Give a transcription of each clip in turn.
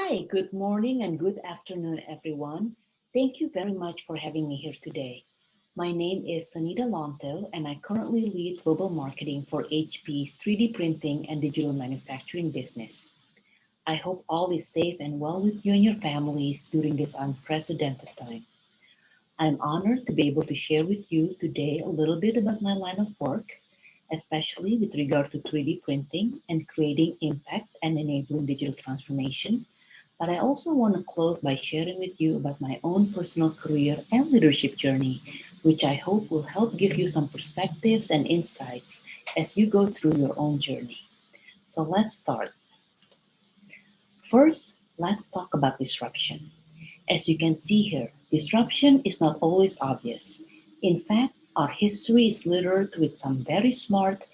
Hi, good morning and good afternoon, everyone. Thank you very much for having me here today. My name is Sonita Lontoh, and I currently lead global marketing for HP's 3D printing and digital manufacturing business. I hope all is safe and well with you and your families during this unprecedented time. I'm honored to be able to share with you today a little bit about my line of work, especially with regard to 3D printing and creating impact and enabling digital transformation. But I also want to close by sharing with you about my own personal career and leadership journey, which I hope will help give you some perspectives and insights as you go through your own journey. So let's start. First, let's talk about disruption. As you can see here, disruption is not always obvious. In fact, our history is littered with some very smart,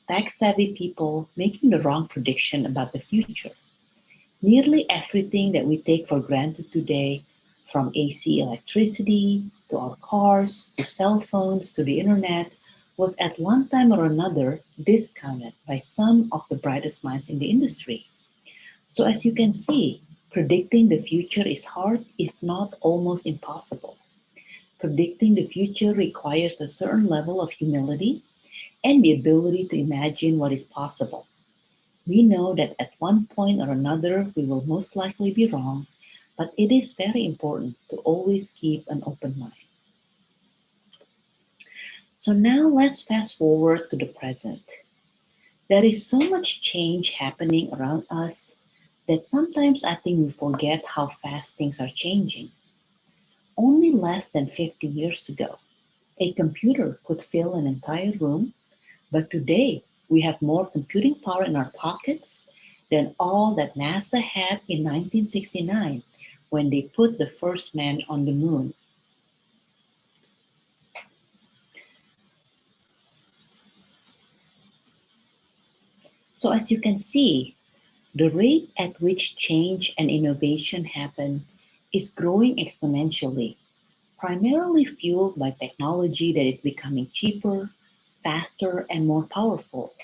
tech-savvy people making the wrong prediction about the future. Nearly everything that we take for granted today, from AC electricity to our cars to cell phones to the internet, was at one time or another discounted by some of the brightest minds in the industry. So, as you can see, predicting the future is hard, if not almost impossible. Predicting the future requires a certain level of humility and the ability to imagine what is possible. We know that at one point or another we will most likely be wrong, but it is very important to always keep an open mind. So now let's fast forward to the present. There is so much change happening around us that sometimes I think we forget how fast things are changing. Only less than 50 years ago, a computer could fill an entire room, but today we have more computing power in our pockets than all that NASA had in 1969 when they put the first man on the moon. So, as you can see, the rate at which change and innovation happen is growing exponentially, primarily fueled by technology that is becoming cheaper, faster, and more powerful.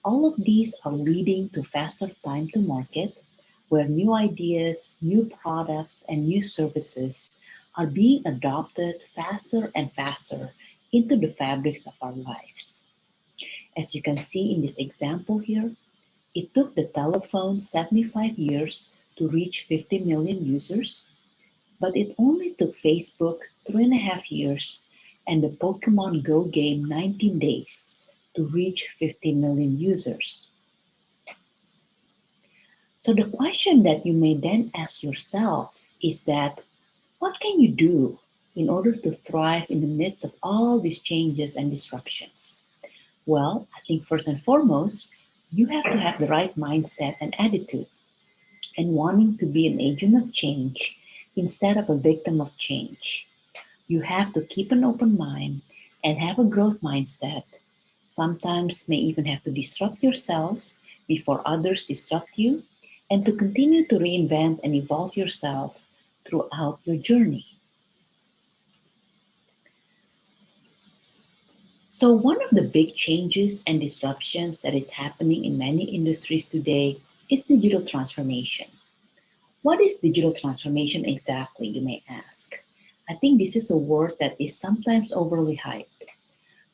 All of these are leading to faster time to market, where new ideas, new products, and new services are being adopted faster and faster into the fabrics of our lives. As you can see in this example here, it took the telephone 75 years to reach 50 million users, but it only took Facebook 3.5 years and the Pokemon Go game 19 days to reach 50 million users. So the question that you may then ask yourself is that what can you do in order to thrive in the midst of all these changes and disruptions? Well, I think first and foremost, you have to have the right mindset and attitude and wanting to be an agent of change instead of a victim of change. You have to keep an open mind and have a growth mindset. Sometimes may even have to disrupt yourselves before others disrupt you, and to continue to reinvent and evolve yourself throughout your journey. So, one of the big changes and disruptions that is happening in many industries today is digital transformation. What is digital transformation exactly, you may ask? I think this is a word that is sometimes overly hyped.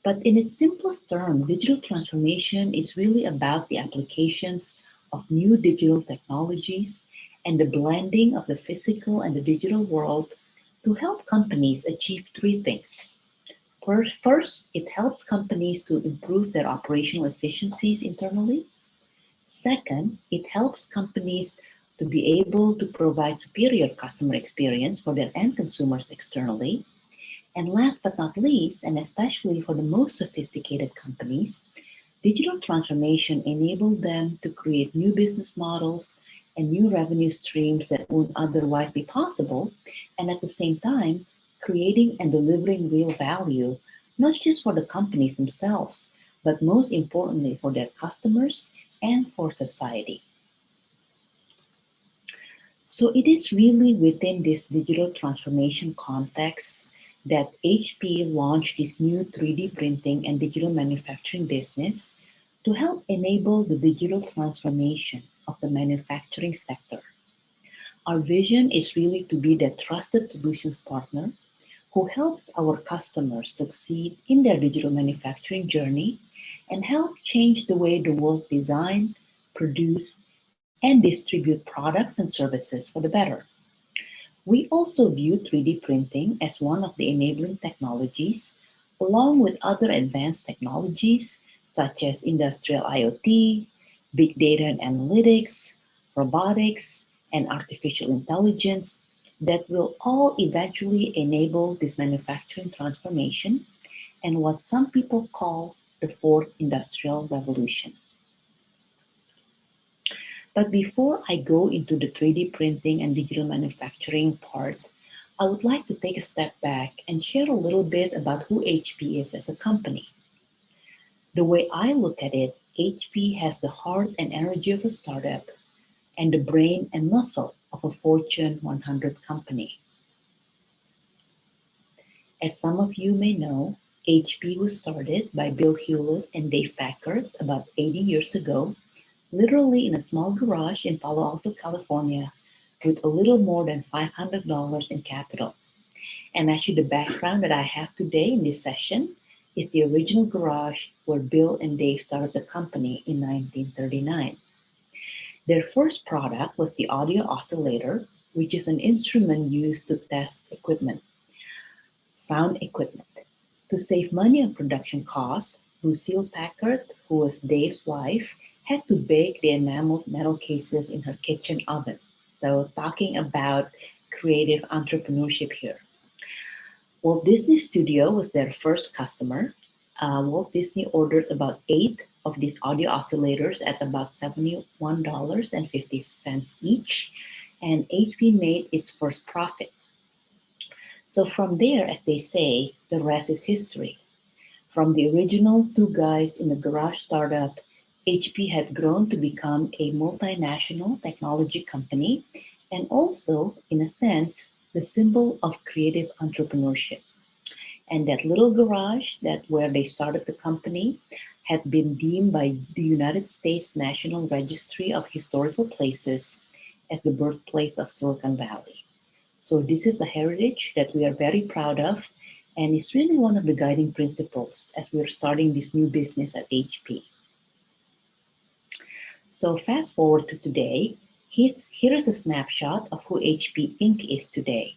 But in its simplest term, digital transformation is really about the applications of new digital technologies and the blending of the physical and the digital world to help companies achieve three things. First, it helps companies to improve their operational efficiencies internally. Second, it helps companies to be able to provide superior customer experience for their end consumers externally. And last but not least, and especially for the most sophisticated companies, digital transformation enabled them to create new business models and new revenue streams that would otherwise be possible, and at the same time, creating and delivering real value, not just for the companies themselves, but most importantly for their customers and for society. So it is really within this digital transformation context that HP launched this new 3D printing and digital manufacturing business to help enable the digital transformation of the manufacturing sector. Our vision is really to be the trusted solutions partner who helps our customers succeed in their digital manufacturing journey and help change the way the world design, produce, and distribute products and services for the better. We also view 3D printing as one of the enabling technologies, along with other advanced technologies such as industrial IoT, big data and analytics, robotics, and artificial intelligence that will all eventually enable this manufacturing transformation and what some people call the fourth industrial revolution. But before I go into the 3D printing and digital manufacturing part, I would like to take a step back and share a little bit about who HP is as a company. The way I look at it, HP has the heart and energy of a startup and the brain and muscle of a Fortune 100 company. As some of you may know, HP was started by Bill Hewlett and Dave Packard about 80 years ago, literally in a small garage in Palo Alto, California, with a little more than $500 in capital. And actually, the background that I have today in this session is the original garage where Bill and Dave started the company in 1939. Their first product was the audio oscillator, which is an instrument used to test equipment, sound equipment. To save money on production costs, Lucille Packard, who was Dave's wife, had to bake the enameled metal cases in her kitchen oven. So talking about creative entrepreneurship here. Walt Disney Studio was their first customer. Walt Disney ordered about 8 of these audio oscillators at about $71.50 each, and HP made its first profit. So from there, as they say, the rest is history. From the original two guys in the garage startup, HP had grown to become a multinational technology company and also, in a sense, the symbol of creative entrepreneurship. And that little garage where they started the company had been deemed by the United States National Registry of Historical Places as the birthplace of Silicon Valley. So this is a heritage that we are very proud of, and it's really one of the guiding principles as we're starting this new business at HP. So fast forward to today, here is a snapshot of who HP Inc. is today.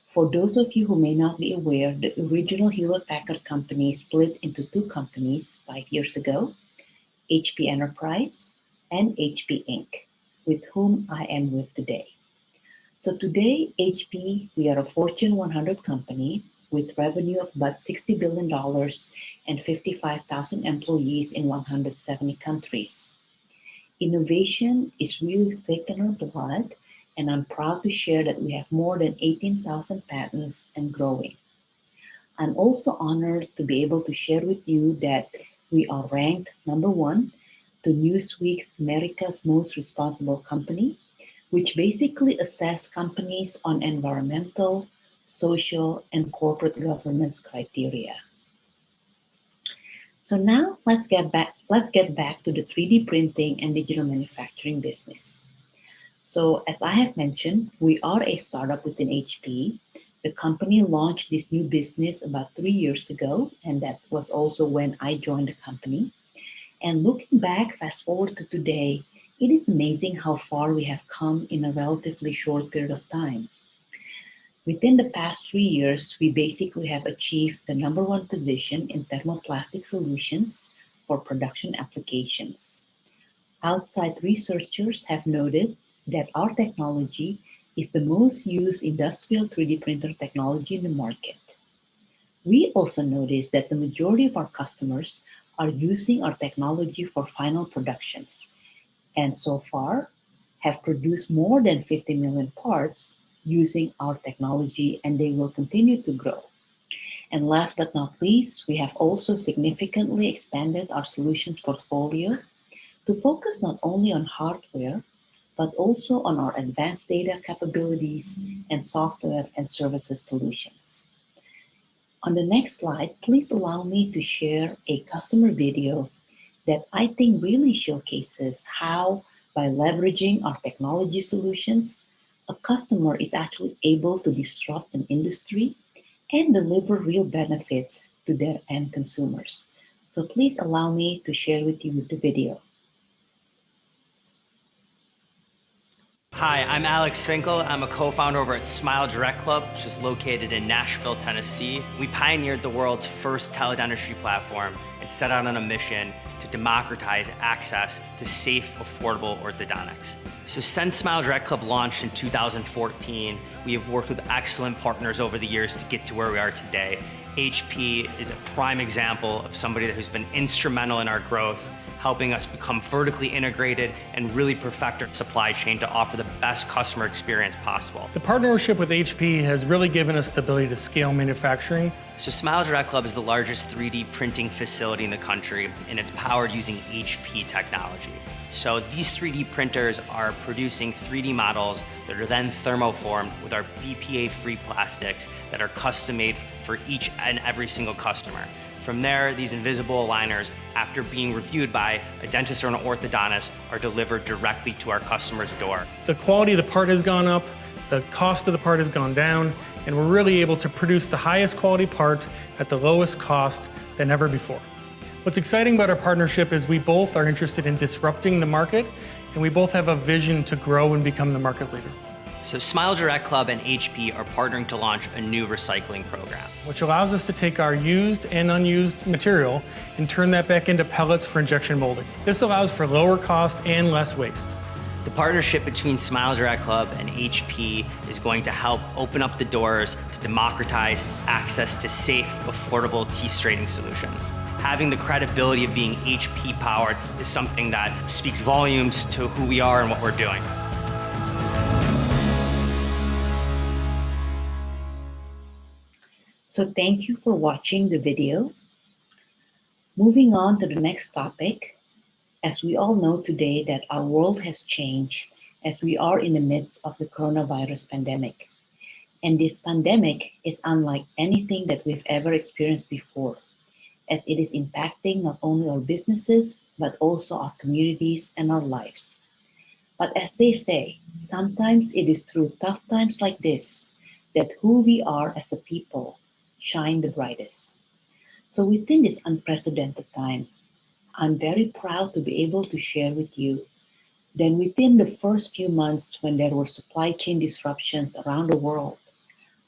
For those of you who may not be aware, the original Hewlett-Packard company split into two companies 5 years ago, HP Enterprise and HP Inc., with whom I am with today. So today, HP, we are a Fortune 100 company with revenue of about $60 billion and 55,000 employees in 170 countries. Innovation is really thick in our blood, and I'm proud to share that we have more than 18,000 patents and growing. I'm also honored to be able to share with you that we are ranked #1 to Newsweek's America's Most Responsible Company, which basically assess companies on environmental, social, and corporate governance criteria. So now let's get back to the 3D printing and digital manufacturing business. So as I have mentioned, we are a startup within HP. The company launched this new business about 3 years ago, and that was also when I joined the company. And looking back, fast forward to today, it is amazing how far we have come in a relatively short period of time. Within the past 3 years, we basically have achieved the #1 position in thermoplastic solutions for production applications. Outside researchers have noted that our technology is the most used industrial 3D printer technology in the market. We also noticed that the majority of our customers are using our technology for final productions, and so far have produced more than 50 million parts using our technology, and they will continue to grow. And last but not least, we have also significantly expanded our solutions portfolio to focus not only on hardware, but also on our advanced data capabilities and software and services solutions. On the next slide, please allow me to share a customer video that I think really showcases how, by leveraging our technology solutions, a customer is actually able to disrupt an industry and deliver real benefits to their end consumers. So please allow me to share with you the video. Hi, I'm Alex Finkel. I'm a co-founder over at Smile Direct Club, which is located in Nashville, Tennessee. We pioneered the world's first teledentistry platform and set out on a mission to democratize access to safe, affordable orthodontics. So since Smile Direct Club launched in 2014, we have worked with excellent partners over the years to get to where we are today. HP is a prime example of somebody who's been instrumental in our growth, helping us become vertically integrated and really perfect our supply chain to offer the best customer experience possible. The partnership with HP has really given us the ability to scale manufacturing. So Smile Direct Club is the largest 3D printing facility in the country, and it's powered using HP technology. So these 3D printers are producing 3D models that are then thermoformed with our BPA-free plastics that are custom made for each and every single customer. From there, these invisible aligners, after being reviewed by a dentist or an orthodontist, are delivered directly to our customer's door. The quality of the part has gone up, the cost of the part has gone down, and we're really able to produce the highest quality part at the lowest cost than ever before. What's exciting about our partnership is we both are interested in disrupting the market, and we both have a vision to grow and become the market leader. So Smile Direct Club and HP are partnering to launch a new recycling program, which allows us to take our used and unused material and turn that back into pellets for injection molding. This allows for lower cost and less waste. The partnership between Smile Direct Club and HP is going to help open up the doors to democratize access to safe, affordable teeth straightening solutions. Having the credibility of being HP powered is something that speaks volumes to who we are and what we're doing. So thank you for watching the video. Moving on to the next topic, as we all know today that our world has changed as we are in the midst of the coronavirus pandemic. And this pandemic is unlike anything that we've ever experienced before, as it is impacting not only our businesses, but also our communities and our lives. But as they say, sometimes it is through tough times like this that who we are as a people shine the brightest. So within this unprecedented time, I'm very proud to be able to share with you that within the first few months when there were supply chain disruptions around the world,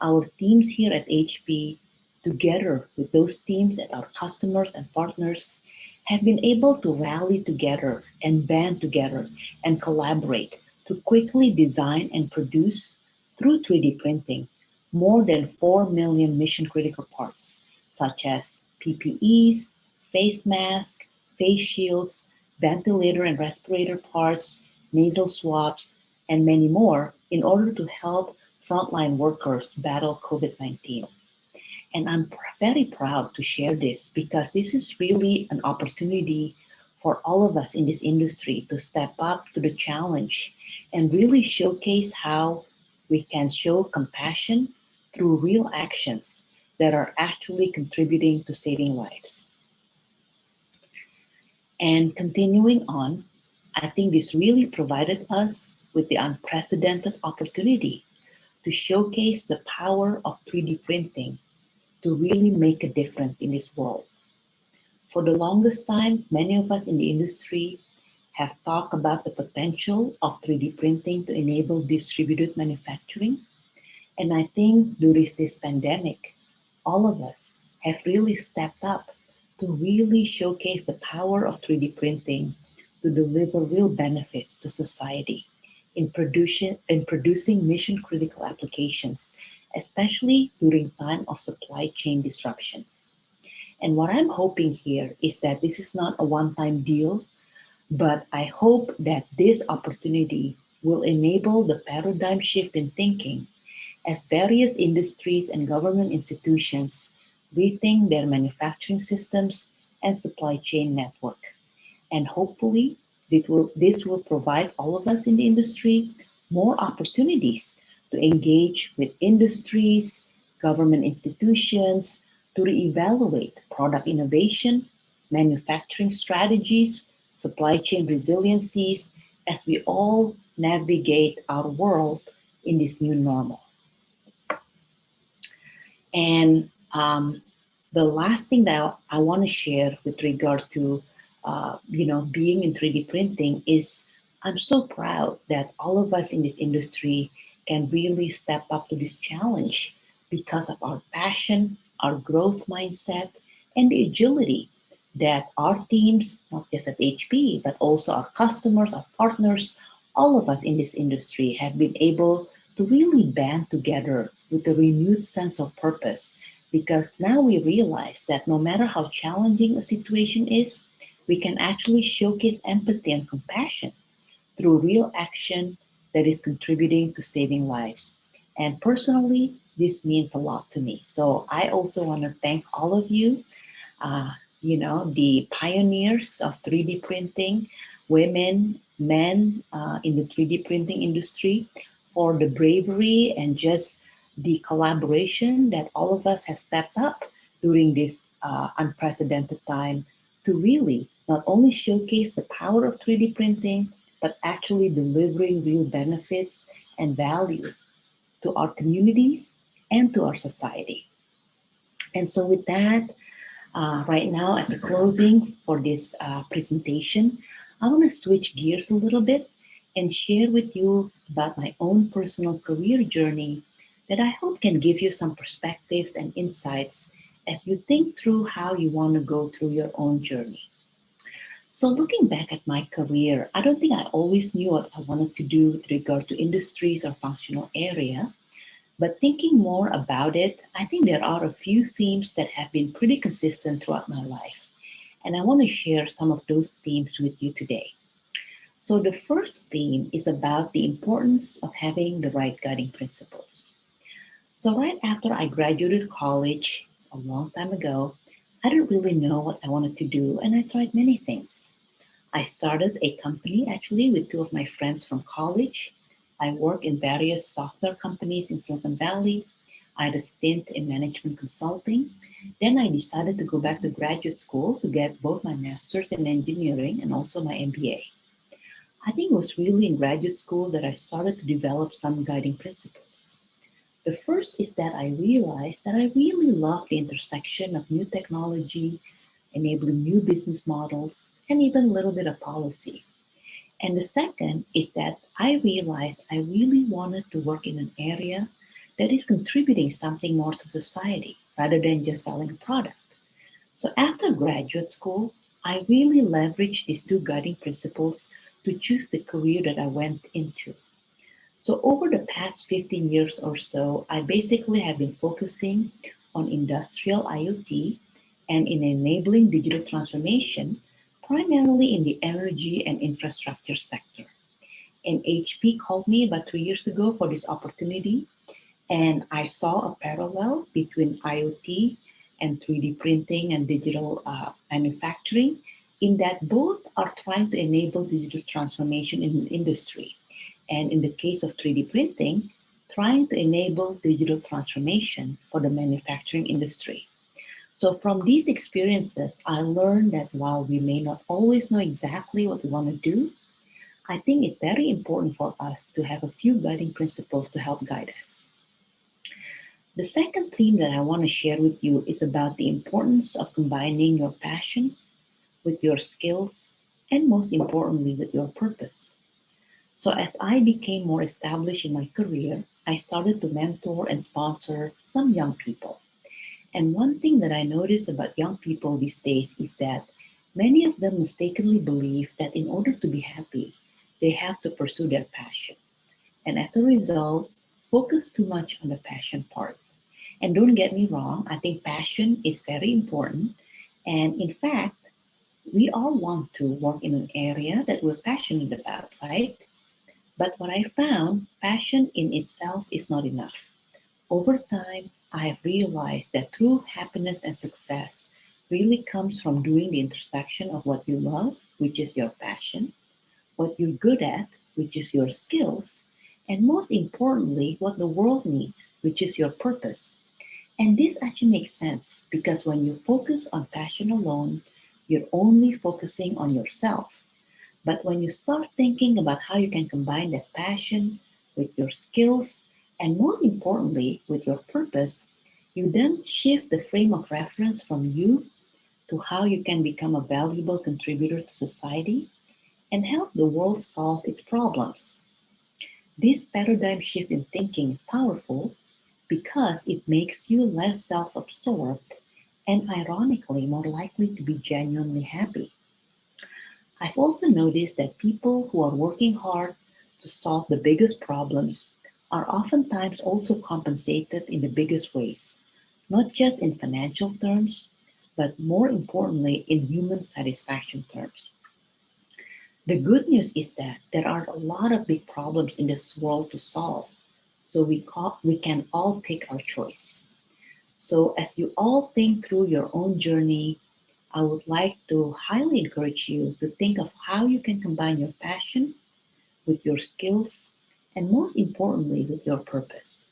our teams here at HP, together with those teams at our customers and partners, have been able to rally together and band together and collaborate to quickly design and produce through 3D printing more than 4 million mission-critical parts, such as PPEs, face masks, face shields, ventilator and respirator parts, nasal swabs, and many more in order to help frontline workers battle COVID-19. And I'm very proud to share this because this is really an opportunity for all of us in this industry to step up to the challenge and really showcase how we can show compassion through real actions that are actually contributing to saving lives. And continuing on, I think this really provided us with the unprecedented opportunity to showcase the power of 3D printing to really make a difference in this world. For the longest time, many of us in the industry have talked about the potential of 3D printing to enable distributed manufacturing. And I think during this pandemic, all of us have really stepped up to really showcase the power of 3D printing to deliver real benefits to society in producing mission-critical applications, especially during time of supply chain disruptions. And what I'm hoping here is that this is not a one-time deal, but I hope that this opportunity will enable the paradigm shift in thinking as various industries and government institutions rethink their manufacturing systems and supply chain network. And hopefully, this will provide all of us in the industry more opportunities to engage with industries, government institutions, to reevaluate product innovation, manufacturing strategies, supply chain resiliencies, as we all navigate our world in this new normal. And the last thing that I want to share with regard to, being in 3D printing is I'm so proud that all of us in this industry can really step up to this challenge because of our passion, our growth mindset, and the agility that our teams, not just at HP, but also our customers, our partners, all of us in this industry have been able to really band together with a renewed sense of purpose. Because now we realize that no matter how challenging a situation is, we can actually showcase empathy and compassion through real action that is contributing to saving lives. And personally, this means a lot to me. So I also want to thank all of you, uh, the pioneers of 3D printing, women, men in the 3D printing industry, for the bravery and just the collaboration that all of us have stepped up during this unprecedented time to really not only showcase the power of 3D printing, but actually delivering real benefits and value to our communities and to our society. And so, with that, right now, as a closing for this presentation, I want to switch gears a little bit and share with you about my own personal career journey that I hope can give you some perspectives and insights as you think through how you want to go through your own journey. So, looking back at my career, I don't think I always knew what I wanted to do with regard to industries or functional area. But thinking more about it, I think there are a few themes that have been pretty consistent throughout my life. And I want to share some of those themes with you today. So, the first theme is about the importance of having the right guiding principles. So, right after I graduated college a long time ago, I didn't really know what I wanted to do, and I tried many things. I started a company actually with two of my friends from college. I worked in various software companies in Silicon Valley. I had a stint in management consulting. Then I decided to go back to graduate school to get both my master's in engineering and also my MBA. I think it was really in graduate school that I started to develop some guiding principles. The first is that I realized that I really love the intersection of new technology, enabling new business models, and even a little bit of policy. And the second is that I realized I really wanted to work in an area that is contributing something more to society rather than just selling a product. So after graduate school, I really leveraged these two guiding principles to choose the career that I went into. So over the past 15 years or so, I basically have been focusing on industrial IoT and in enabling digital transformation, primarily in the energy and infrastructure sector. And HP called me about 3 years ago for this opportunity, and I saw a parallel between IoT and 3D printing and digital manufacturing, in that both are trying to enable digital transformation in the industry. And in the case of 3D printing, trying to enable digital transformation for the manufacturing industry. So from these experiences, I learned that while we may not always know exactly what we want to do, I think it's very important for us to have a few guiding principles to help guide us. The second theme that I want to share with you is about the importance of combining your passion with your skills and most importantly with your purpose. So as I became more established in my career, I started to mentor and sponsor some young people. And one thing that I notice about young people these days is that many of them mistakenly believe that in order to be happy, they have to pursue their passion. And as a result, focus too much on the passion part. And don't get me wrong, I think passion is very important. And in fact, we all want to work in an area that we're passionate about, right? But what I found, passion in itself is not enough. Over time, I have realized that true happiness and success really comes from doing the intersection of what you love, which is your passion, what you're good at, which is your skills, and most importantly, what the world needs, which is your purpose. And this actually makes sense because when you focus on passion alone, you're only focusing on yourself. But when you start thinking about how you can combine that passion with your skills, and most importantly, with your purpose, you then shift the frame of reference from you to how you can become a valuable contributor to society and help the world solve its problems. This paradigm shift in thinking is powerful because it makes you less self absorbed and, ironically, more likely to be genuinely happy. I've also noticed that people who are working hard to solve the biggest problems are oftentimes also compensated in the biggest ways, not just in financial terms, but more importantly in human satisfaction terms. The good news is that there are a lot of big problems in this world to solve, so we can all pick our choice. So, as you all think through your own journey, I would like to highly encourage you to think of how you can combine your passion with your skills and, most importantly, with your purpose.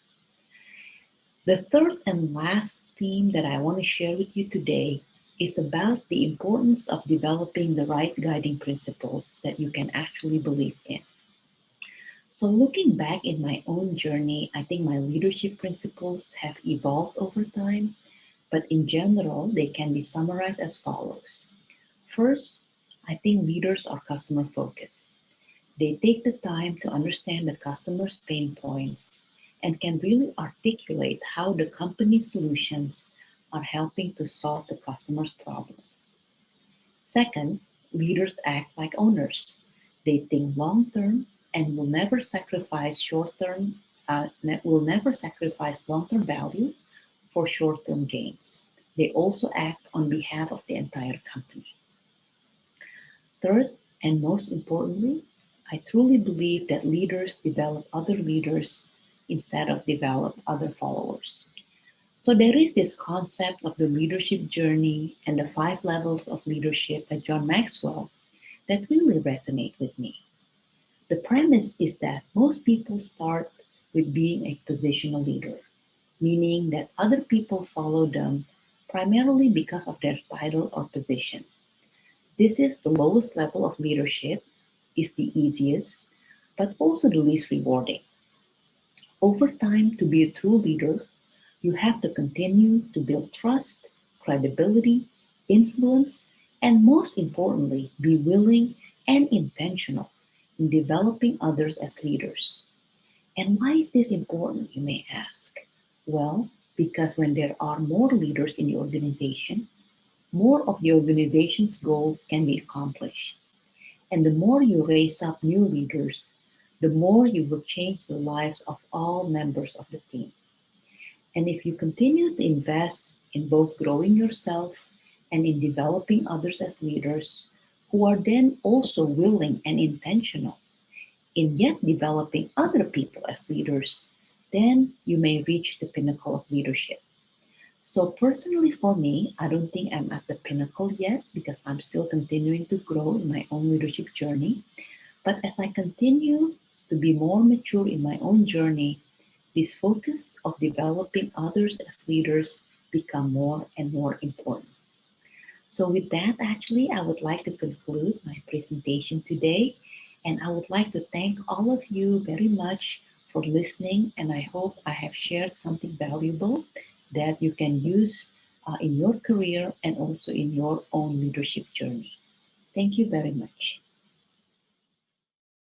The third and last theme that I want to share with you today is about the importance of developing the right guiding principles that you can actually believe in. So, looking back in my own journey, I think my leadership principles have evolved over time, but in general, they can be summarized as follows. First, I think leaders are customer focused. They take the time to understand the customer's pain points and can really articulate how the company's solutions are helping to solve the customer's problems. Second, leaders act like owners. They think long term and will never sacrifice long term value for short term gains. They also act on behalf of the entire company. Third, and most importantly, I truly believe that leaders develop other leaders instead of develop other followers. So there is this concept of the leadership journey and the five levels of leadership by John Maxwell that really resonate with me. The premise is that most people start with being a positional leader, meaning that other people follow them primarily because of their title or position. This is the lowest level of leadership, is the easiest, but also the least rewarding. Over time, to be a true leader, you have to continue to build trust, credibility, influence, and most importantly, be willing and intentional in developing others as leaders. And why is this important, you may ask? Well, because when there are more leaders in the organization, more of the organization's goals can be accomplished. And the more you raise up new leaders, the more you will change the lives of all members of the team. And if you continue to invest in both growing yourself and in developing others as leaders, who are then also willing and intentional in yet developing other people as leaders, then you may reach the pinnacle of leadership. So, personally, for me, I don't think I'm at the pinnacle yet because I'm still continuing to grow in my own leadership journey. But as I continue to be more mature in my own journey, this focus of developing others as leaders become more and more important. So with that, actually, I would like to conclude my presentation today. And I would like to thank all of you very much for listening. And I hope I have shared something valuable that you can use in your career and also in your own leadership journey. Thank you very much.